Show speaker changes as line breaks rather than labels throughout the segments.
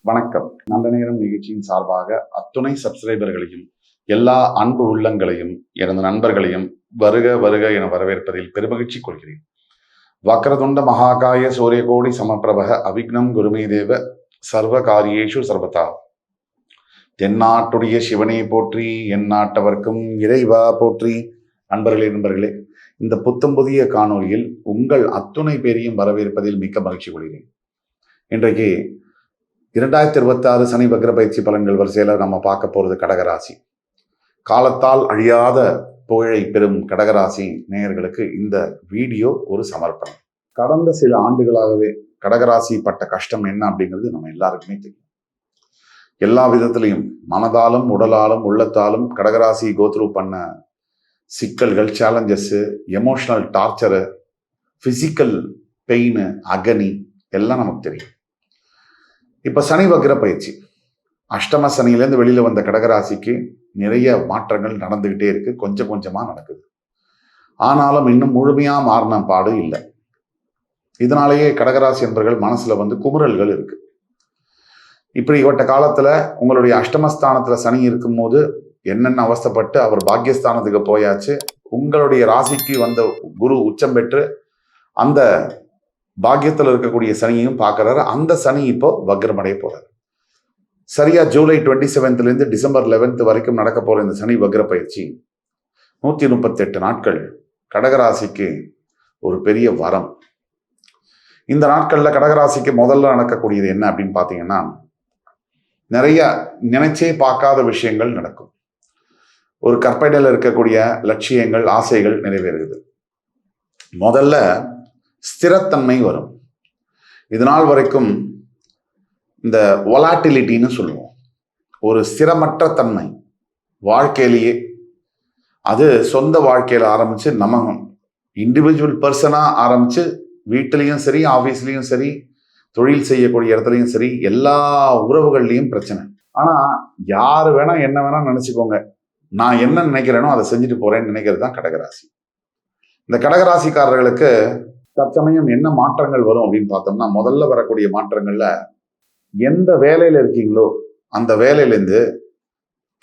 வணக்கம். நல்ல நேரம் நிகழ்ச்சியின் சார்பாக அத்துணை சப்ஸ்கிரைபர்களையும் எல்லா அன்பு உள்ளங்களையும் எனது நண்பர்களையும் வருக வருக என வரவேற்பதில் பெருமகிழ்ச்சி கொள்கிறேன். வக்ரதுண்ட மகாகாய சூரியகோடி சமப்பிரபக அவிக்னம் குருமே தேவ சர்வ காரியேஷு சர்வதா. தென்னாட்டுடைய சிவனை போற்றி, என் நாட்டவர்க்கும் இறைவா போற்றி. நண்பர்களே, இந்த புத்தம் புதிய காணொலியில் உங்கள் அத்துணை பேரையும் வரவேற்பதில் மிக்க மகிழ்ச்சி கொள்கிறேன். இன்றைக்கு 2026 சனி வக்ர பயிற்சி பலன்கள் வரிசையில் நம்ம பார்க்க போகிறது கடகராசி. காலத்தால் அழியாத புகழை பெறும் கடகராசி நேயர்களுக்கு இந்த வீடியோ ஒரு சமர்ப்பணம். கடந்த சில ஆண்டுகளாகவே கடகராசி பட்ட கஷ்டம் என்ன அப்படிங்கிறது நம்ம எல்லாருக்குமே தெரியும். எல்லா விதத்திலையும் மனதாலும் உடலாலும் உள்ளத்தாலும் கடகராசி கோத்ரூ பண்ண சிக்கல்கள், challenges, emotional torture, physical pain, agony எல்லாம் நமக்கு தெரியும். இப்போ சனி வக்ர பயிற்சி, அஷ்டம சனியிலேருந்து வெளியில் வந்த கடகராசிக்கு நிறைய மாற்றங்கள் நடந்துக்கிட்டே இருக்கு, கொஞ்சம் கொஞ்சமாக நடக்குது. ஆனாலும் இன்னும் முழுமையாக மாறின பாடு இல்லை. இதனாலேயே கடகராசி என்பவர்கள் மனசில் குமுறல்கள் இருக்கு. இப்படிப்பட்ட காலத்தில் உங்களுடைய அஷ்டமஸ்தானத்தில் சனி இருக்கும்போது என்னென்ன அவஸ்தைப்பட்டு அவர் பாக்கியஸ்தானத்துக்கு போயாச்சு. உங்களுடைய ராசிக்கு வந்த குரு உச்சம் பெற்று அந்த பாக்கியத்தில் இருக்கக்கூடிய சனியையும் பார்க்குறாரு. அந்த சனி இப்போ வக்ரமடைய போறாரு. சரியா ஜூலை 27 டிசம்பர் 11 வரைக்கும் நடக்க போற இந்த சனி வக்ர பயிற்சி 138 நாட்கள் கடகராசிக்கு ஒரு பெரிய வரம். இந்த நாட்கள்ல கடகராசிக்கு முதல்ல நடக்கக்கூடியது என்ன அப்படின்னு பார்த்தீங்கன்னா, நிறைய நினைச்சே பார்க்காத விஷயங்கள் நடக்கும். ஒரு கற்பனையில் இருக்கக்கூடிய லட்சியங்கள், ஆசைகள் நிறைவேறுகிறது. முதல்ல ஸ்திரத்தன்மை வரும். இதனால் வரைக்கும் இந்த வொலாட்டிலிட்டின்னு சொல்லுவோம், ஒரு ஸ்திரமற்ற தன்மை வாழ்க்கையிலேயே. அது சொந்த வாழ்க்கையில் ஆரம்பிச்சு நம்ம இண்டிவிஜுவல் பர்சனா ஆரம்பிச்சு வீட்டிலையும் சரி, ஆஃபீஸ்லையும் சரி, தொழில் செய்யக்கூடிய இடத்துலையும் சரி, எல்லா உறவுகள்லையும் பிரச்சனை. ஆனா யாரு வேணா என்ன வேணா நினைச்சுக்கோங்க, நான் என்ன நினைக்கிறேனோ அதை செஞ்சுட்டு போறேன்னு நினைக்கிறது தான் கடகராசி. இந்த கடகராசிக்காரர்களுக்கு தற்சமயம் என்ன மாற்றங்கள் வரும் அப்படின்னு பார்த்தோம்னா, முதல்ல வரக்கூடிய மாற்றங்கள்ல எந்த வேலையில இருக்கீங்களோ அந்த வேலையிலேருந்து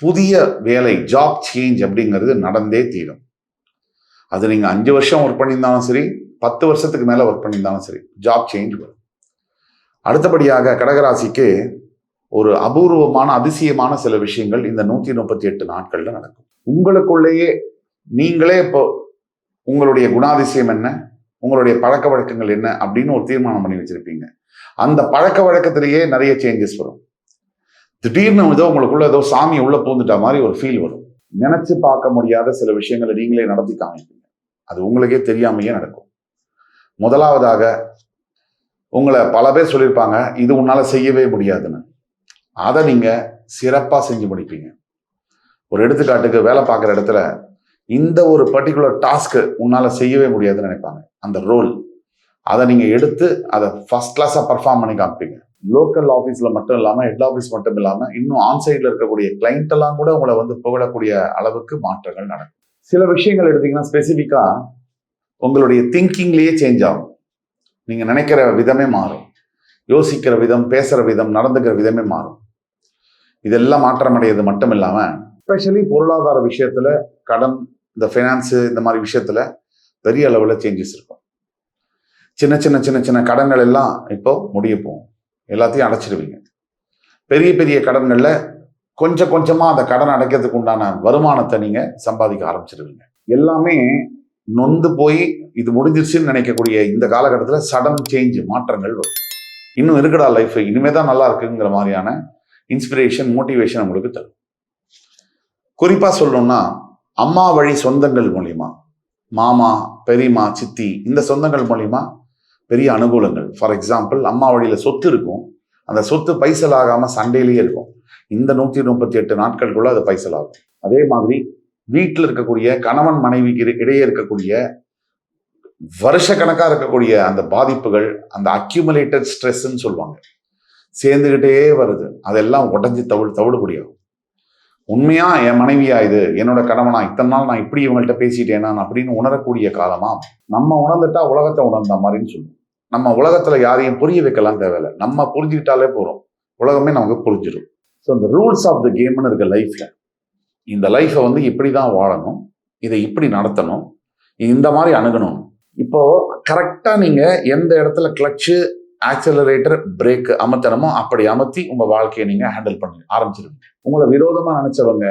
புதிய வேலை, ஜாப் சேஞ்ச் அப்படிங்கிறது நடந்தே தீரும். அது நீங்க 5 வருஷம் ஒர்க் பண்ணியிருந்தாலும் சரி, 10 வருஷத்துக்கு மேல ஒர்க் பண்ணியிருந்தாலும் சரி, ஜாப் சேஞ்ச் வரும். அடுத்தபடியாக கடகராசிக்கு ஒரு அபூர்வமான, அதிசயமான சில விஷயங்கள் இந்த 138 நாட்கள்ல நடக்கும். உங்களுக்குள்ளேயே நீங்களே இப்போ உங்களுடைய குணாதிசயம் என்ன, உங்களுடைய பழக்க வழக்கங்கள் என்ன அப்படின்னு ஒரு தீர்மானம் பண்ணி வச்சிருப்பீங்க. அந்த பழக்க வழக்கத்திலேயே நிறைய சேஞ்சஸ் வரும். திடீர்னு உங்களுக்குள்ள ஏதோ சாமி உள்ள பூந்துட்டா மாதிரி ஒரு ஃபீல் வரும். நினைச்சு பார்க்க முடியாத சில விஷயங்களை நீங்களே நடத்தி காமிப்பீங்க. அது உங்களுக்கே தெரியாமையே நடக்கும். முதலாவதாக, உங்களை பல பேர் சொல்லியிருப்பாங்க, இது உன்னால செய்யவே முடியாதுன்னு. அதை நீங்க சிறப்பா செஞ்சு முடிப்பீங்க. ஒரு எடுத்துக்காட்டுக்கு, வேலை பார்க்குற இடத்துல இந்த ஒரு பர்டிகுலர் டாஸ்க்கு உன்னால செய்யவே முடியாதுன்னு நினைப்பாங்க. அந்த ரோல் அதை நீங்க எடுத்து அதை ஃபர்ஸ்ட் கிளாஸா பர்ஃபார்ம் பண்ணி காமிப்பீங்க. லோக்கல் ஆஃபீஸ்ல மட்டும் இல்லாம, ஹெட் ஆஃபீஸ் மட்டும் இல்லாம, இன்னும் ஆன்சைட்ல இருக்கக்கூடிய கிளைண்ட் எல்லாம் கூட உங்களை புகழக்கூடிய அளவுக்கு மாற்றங்கள் நடக்கும். சில விஷயங்கள் எடுத்தீங்கன்னா ஸ்பெசிஃபிக்கா உங்களுடைய திங்கிங்லேயே சேஞ்ச் ஆகும். நீங்க நினைக்கிற விதமே மாறும், யோசிக்கிற விதம், பேசுற விதம், நடந்துக்கிற விதமே மாறும். இதெல்லாம் மாற்றம் அடைகிறது மட்டும் இல்லாம, ஸ்பெஷலி பொருளாதார விஷயத்துல, கடன், இந்த ஃபைனான்ஸு, இந்த மாதிரி விஷயத்துல பெரிய அளவில் சேஞ்சஸ் இருக்கும். சின்ன சின்ன சின்ன சின்ன கடன்கள் எல்லாம் இப்போ முடிய போகும். எல்லாத்தையும் அடைச்சிடுவீங்க. பெரிய பெரிய கடன்களில் கொஞ்சம் கொஞ்சமாக அந்த கடன் அடைக்கிறதுக்கு உண்டான வருமானத்தை நீங்கள் சம்பாதிக்க ஆரம்பிச்சிடுவீங்க. எல்லாமே நொந்து போய் இது முடிஞ்சிருச்சுன்னு நினைக்கக்கூடிய இந்த காலகட்டத்தில் சடன் சேஞ்ச், மாற்றங்கள் வரும். இன்னும் இருக்குடா லைஃப், இனிமே தான் நல்லா இருக்குங்கிற மாதிரியான இன்ஸ்பிரேஷன், மோட்டிவேஷன் உங்களுக்கு தரும். குறிப்பாக சொல்லணும்னா, அம்மா வழி சொந்தங்கள் மூலியமா, மாமா, பெரியம்மா, சித்தி, இந்த சொந்தங்கள் மூலியமா பெரிய அனுகூலங்கள். ஃபார் எக்ஸாம்பிள், அம்மா வழியில சொத்து இருக்கும். அந்த சொத்து பைசல் ஆகாம சண்டையிலேயே இருக்கும். இந்த 138 நாட்களுக்குள்ள அது பைசல் ஆகும். அதே மாதிரி வீட்டில் இருக்கக்கூடிய கணவன் மனைவிக்கு இடையே இருக்கக்கூடிய வருஷ கணக்கா இருக்கக்கூடிய அந்த பாதிப்புகள், அந்த அக்யூமுலேட்டட் ஸ்ட்ரெஸ்ன்னு சொல்லுவாங்க, சேர்ந்துகிட்டே வருது. அதெல்லாம் உடஞ்சி தவிடுபடியாகும். உண்மையா என் மனைவியா, இது என்னோட கணவனா, இத்தனை நாள் நான் இப்படி இவங்கள்ட்ட பேசிட்டேனா அப்படின்னு உணரக்கூடிய காலமா. நம்ம உணர்ந்துட்டா உலகத்தை உணர்ந்த மாதிரின்னு சொல்லுவோம். நம்ம உலகத்துல யாரையும் புரிய வைக்கலாம் தேவையில்லை, நம்ம புரிஞ்சுக்கிட்டாலே போறோம். உலகமே நமக்கு புரிஞ்சிடும். ஸோ இந்த ரூல்ஸ் ஆஃப் த கேம்னு இருக்க லைஃப்ல இந்த லைஃப்பை வந்து இப்படி தான் வாழணும், இதை இப்படி நடத்தணும், இந்த மாதிரி அணுகணும். இப்போ கரெக்டாக நீங்கள் எந்த இடத்துல கிளச்சு, ஆக்சலரேட்டர், பிரேக் அமர்த்தணுமோ அப்படி அமர்த்தி உங்கள் வாழ்க்கையை நீங்கள் ஹேண்டில் பண்ண ஆரம்பிச்சிருங்க. உங்களை விரோதமாக நினச்சவங்க,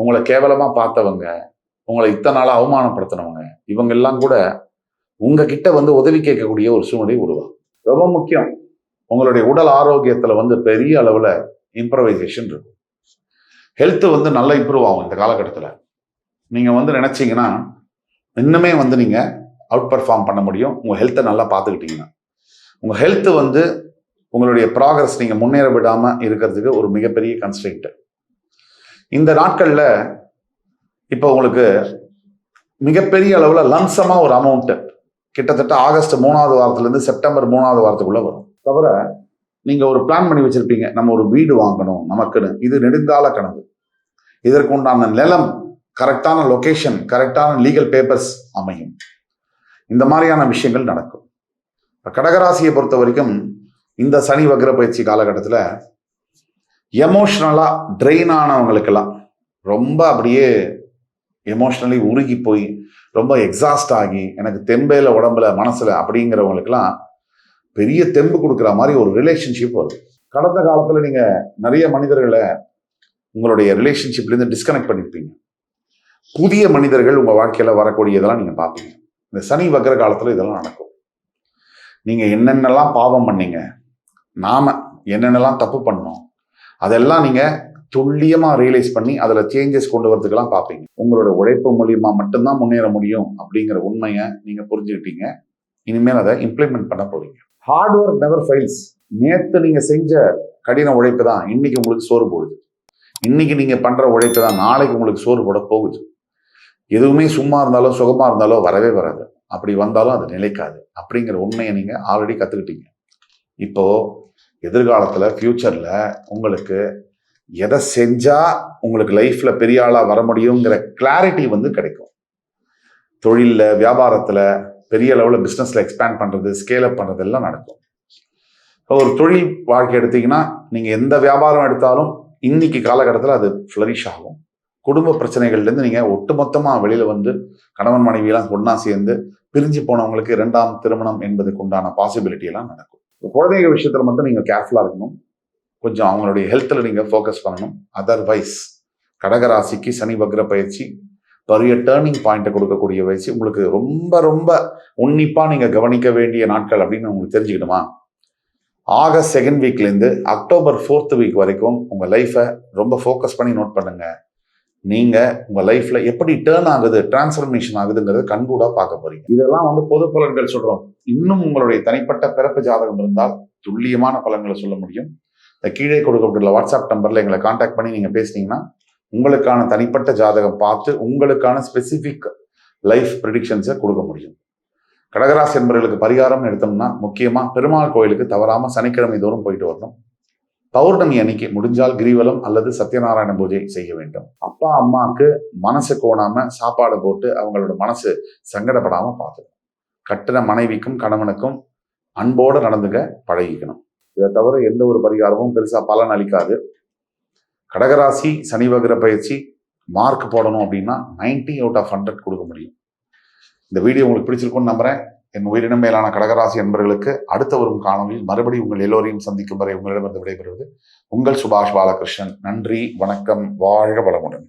உங்களை கேவலமாக பார்த்தவங்க, உங்களை இத்தனை நாளாக அவமானப்படுத்தினவங்க, இவங்க எல்லாம் கூட உங்ககிட்ட வந்து உதவி கேட்கக்கூடிய ஒரு சூழ்நிலை உருவாகும். ரொம்ப முக்கியம், உங்களுடைய உடல் ஆரோக்கியத்தில் வந்து பெரிய அளவில் இம்ப்ரவைசேஷன் இருக்கும். ஹெல்த் வந்து நல்லா இம்ப்ரூவ் ஆகும் இந்த காலகட்டத்தில். நீங்கள் வந்து நினச்சிங்கன்னா இன்னுமே வந்து நீங்கள் அவுட் பர்ஃபார்ம் பண்ண முடியும் உங்கள் ஹெல்த்தை நல்லா பார்த்துக்கிட்டீங்கன்னா. உங்கள் ஹெல்த் வந்து உங்களுடைய ப்ராக்ரஸ் நீங்கள் முன்னேற விடாமல் இருக்கிறதுக்கு ஒரு மிகப்பெரிய கன்ஸ்ட்ரெயின்ட். இந்த நாட்களில் இப்போ உங்களுக்கு மிகப்பெரிய அளவில் லம்சமாக ஒரு அமௌண்ட்டு கிட்டத்தட்ட ஆகஸ்ட் 3வது வாரத்துலேருந்து செப்டம்பர் 3வது வாரத்துக்குள்ளே வரும். தவிர நீங்கள் ஒரு பிளான் பண்ணி வச்சுருப்பீங்க, நம்ம ஒரு வீடு வாங்கணும் நமக்குன்னு. இது நெடுங்கால கனவு. இதற்கு உண்டான நிலம், கரெக்டான லொகேஷன், கரெக்டான லீகல் பேப்பர்ஸ் அமையும். இந்த மாதிரியான விஷயங்கள் நடக்கும். இப்போ கடகராசியை பொறுத்த வரைக்கும் இந்த சனி வக்ர பயிற்சி காலகட்டத்தில் எமோஷ்னலாக ட்ரெயின் ஆனவங்களுக்கெல்லாம் ரொம்ப அப்படியே எமோஷ்னலி உருகி போய் ரொம்ப எக்ஸாஸ்ட் ஆகி எனக்கு தெம்பேல உடம்புல மனசில் அப்படிங்கிறவங்களுக்கெல்லாம் பெரிய தெம்பு கொடுக்குற மாதிரி ஒரு ரிலேஷன்ஷிப் வரும். கடந்த காலத்தில் நீங்கள் நிறைய மனிதர்களை உங்களுடைய ரிலேஷன்ஷிப்லேருந்து டிஸ்கனெக்ட் பண்ணியிருப்பீங்க. புதிய மனிதர்கள் உங்கள் வாழ்க்கையில் வரக்கூடியதெல்லாம் நீங்கள் பார்ப்பீங்க. இந்த சனி வக்ர காலத்தில் இதெல்லாம் நடக்கும். நீங்கள் என்னென்னலாம் பாவம் பண்ணீங்க, நாம என்னென்னலாம் தப்பு பண்ணோம், அதெல்லாம் நீங்கள் துல்லியமாக ரியலைஸ் பண்ணி அதில் சேஞ்சஸ் கொண்டு வரதுக்கெல்லாம் பார்ப்பீங்க. உங்களோட உழைப்பு மூலியமாக மட்டும்தான் முன்னேற முடியும் அப்படிங்கிற உண்மையை நீங்கள் புரிஞ்சுக்கிட்டீங்க. இனிமேல் அதை இம்ப்ளிமெண்ட் பண்ண போறீங்க. Hard work never fails. நேற்று நீங்கள் செஞ்ச கடின உழைப்பு தான் இன்னைக்கு உங்களுக்கு சோறு போடுது. இன்னைக்கு நீங்கள் பண்ணுற உழைப்பு தான் நாளைக்கு உங்களுக்கு சோறு போட போகுது. எதுவுமே சும்மா இருந்தாலும் சுகமாக இருந்தாலும் வரவே வராது. அப்படி வந்தாலும் அது நிலைக்காது அப்படிங்கிற உண்மையை நீங்கள் ஆல்ரெடி கற்றுக்கிட்டீங்க. இப்போது எதிர்காலத்தில் ஃப்யூச்சரில் உங்களுக்கு எதை செஞ்சால் உங்களுக்கு லைஃப்பில் பெரிய ஆளாக வர முடியுங்கிற கிளாரிட்டி வந்து கிடைக்கும். தொழிலில், வியாபாரத்தில், பெரிய அளவில் பிஸ்னஸில் எக்ஸ்பேண்ட் பண்ணுறது, ஸ்கேல் அப் பண்ணுறது எல்லாம் நடக்கும். ஒரு தொழில் வாழ்க்கை எடுத்தீங்கன்னா நீங்கள் எந்த வியாபாரம் எடுத்தாலும் இன்னைக்கு காலகட்டத்தில் அது ஃப்ளரிஷ் ஆகும். குடும்ப பிரச்சனைகள்லேருந்து நீங்கள் ஒட்டுமொத்தமாக வெளியில் வந்து கணவன் மனைவியெல்லாம் ஒன்றா சேர்ந்து பிரிஞ்சு போனவங்களுக்கு 2ஆம் திருமணம் என்பதுக்கு உண்டான பாசிபிலிட்டி எல்லாம் நடக்கும். குழந்தைங்க விஷயத்தில் மட்டும் நீங்கள் கேர்ஃபுல்லாக இருக்கணும். கொஞ்சம் அவங்களுடைய ஹெல்த்தில் நீங்கள் ஃபோக்கஸ் பண்ணணும். அதர்வைஸ் கடகராசிக்கு சனி வக்ர பயிற்சி பெரிய டேர்னிங் பாயிண்ட்டை கொடுக்கக்கூடிய வயசு. உங்களுக்கு ரொம்ப ரொம்ப உன்னிப்பாக நீங்கள் கவனிக்க வேண்டிய நாட்கள் அப்படின்னு உங்களுக்கு தெரிஞ்சுக்கணுமா, August 2nd வீக்லேருந்து October 4th week வரைக்கும் உங்கள் லைஃப்பை ரொம்ப ஃபோக்கஸ் பண்ணி நோட் பண்ணுங்கள். நீங்கள் உங்கள் லைஃப்பில் எப்படி டேர்ன் ஆகுது, டிரான்ஸ்ஃபர்மேஷன் ஆகுதுங்கிறத கண்கூடாக பார்க்க போறீங்க. இதெல்லாம் வந்து பொது பலன்கள் சொல்கிறோம். இன்னும் உங்களுடைய தனிப்பட்ட பிறப்பு ஜாதகம் இருந்தால் துல்லியமான பலன்களை சொல்ல முடியும். இந்த கீழே கொடுக்கப்பட்டுள்ள வாட்ஸ்அப் நம்பரில் எங்களை காண்டாக்ட் பண்ணி நீங்கள் பேசுனீங்கன்னா உங்களுக்கான தனிப்பட்ட ஜாதகம் பார்த்து உங்களுக்கான ஸ்பெசிஃபிக் லைஃப் ப்ரெடிக்ஷன்ஸை கொடுக்க முடியும். கடகராசி என்பவர்களுக்கு பரிகாரம் எடுத்தோம்னா முக்கியமாக பெருமாள் கோயிலுக்கு தவறாமல் சனிக்கிழமை தோறும் போயிட்டு வரணும். பௌர்ணமி அன்னைக்கு முடிஞ்சால் கிரிவலம் அல்லது சத்யநாராயண பூஜை செய்ய வேண்டும். அப்பா அம்மாவுக்கு மனசு கோணாம சாப்பாடு போட்டு அவங்களோட மனசு சங்கடப்படாம பார்த்துக்கணும். கட்டின மனைவிக்கும் கணவனுக்கும் அன்போடு நடந்துக்க பழகிக்கணும். இதை தவிர எந்த ஒரு பரிகாரமும் பெருசா பலன் அளிக்காது. கடகராசி சனி வக்ர பயிற்சி மார்க் போடணும் அப்படின்னா 90 out of 100 கொடுக்க முடியும். இந்த வீடியோ உங்களுக்கு பிடிச்சிருக்கும்னு நம்புறேன். என் உயிரினம் மேலான கடகராசி என்பவர்களுக்கு அடுத்த வரும் காணொலியில் மறுபடியும் உங்கள் எல்லோரையும் சந்திக்கும் வரை உங்களிடமிருந்து விடைபெறுவது உங்கள் சுபாஷ் பாலகிருஷ்ணன். நன்றி, வணக்கம், வாழ்க வளமுடன்.